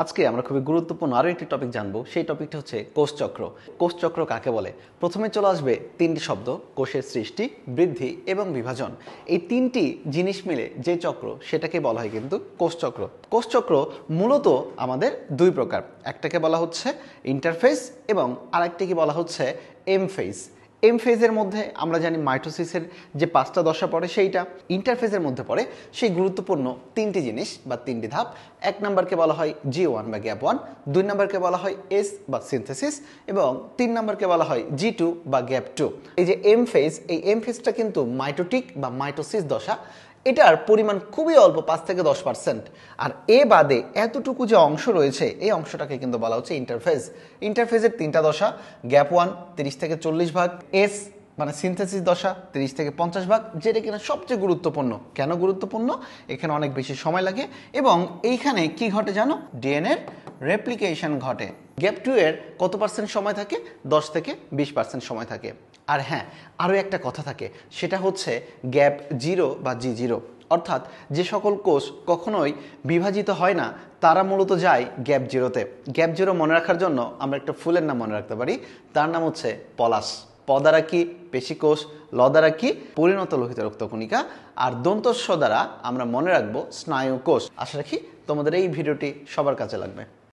আজকে আমরা খুবই গুরুত্বপূর্ণ আরও একটি টপিক জানবো। সেই টপিকটা হচ্ছে কোষচক্র। কোষচক্র কাকে বলে? প্রথমে চলে আসবে তিনটি শব্দ: কোষের সৃষ্টি, বৃদ্ধি এবং বিভাজন। এই তিনটি জিনিস মিলে যে চক্র, সেটাকে বলা হয় কিন্তু কোষচক্র। কোষচক্র মূলত আমাদের দুই প্রকার, একটাকে বলা হচ্ছে ইন্টারফেজ এবং আরেকটাকে বলা হচ্ছে এম ফেজ। এম ফেজের মধ্যে আমরা জানি মাইটোসিসের যে 5টা দশা পড়ে, সেইটা ইন্টারফেজের মধ্যে পড়ে সেই গুরুত্বপূর্ণ তিনটি জিনিস বা তিনটি ধাপ। এক নম্বরকে বলা হয় G1 বা গ্যাপ 1, 2 নম্বরকে বলা হয় এস বা সিনথেসিস এবং 3 নম্বরকে বলা হয় G2 বা গ্যাপ 2। এই যে এম ফেজ, এই এম ফেজটা কিন্তু মাইটোটিক বা মাইটোসিস দশা। এটার পরিমাণ খুবই অল্প, 5 থেকে 10%। আর এ বাদে এতটুকু যে অংশ রয়েছে, এই অংশটাকে কিন্তু বলা হচ্ছে ইন্টারফেজ। ইন্টারফেজের 3টা দশা: গ্যাপ 1 30 থেকে 40 ভাগ, এস মানে সিনথেসিস দশা 30 থেকে 50 ভাগ, যেটা কিনা সবচেয়ে গুরুত্বপূর্ণ। কেন গুরুত্বপূর্ণ? এখানে অনেক বেশি সময় লাগে এবং এইখানে কি ঘটে জানো? ডিএনএর রেপ্লিকেশন ঘটে। গ্যাপ 2 এর কত পার্সেন্ট সময় থাকে? 10 থেকে 20% সময় থাকে। আর হ্যাঁ, আরও একটা কথা থাকে, সেটা হচ্ছে গ্যাপ 0 বা G0। অর্থাৎ যে সকল কোষ কখনোই বিভাজিত হয় না, তারা মূলত যায় গ্যাপ 0-তে। গ্যাপ 0 মনে রাখার জন্য আমরা একটা ফুলের নাম মনে রাখতে পারি, তার নাম হচ্ছে পলাশ। প দ্বারা কি? পেশিকোষ। ল দ্বারা কি? পরিণত লোহিত রক্তকণিকা। আর দন্তস্ব দ্বারা আমরা মনে রাখবো স্নায়ুকোষ। আশা রাখি তোমাদের এই ভিডিওটি সবার কাছে লাগবে।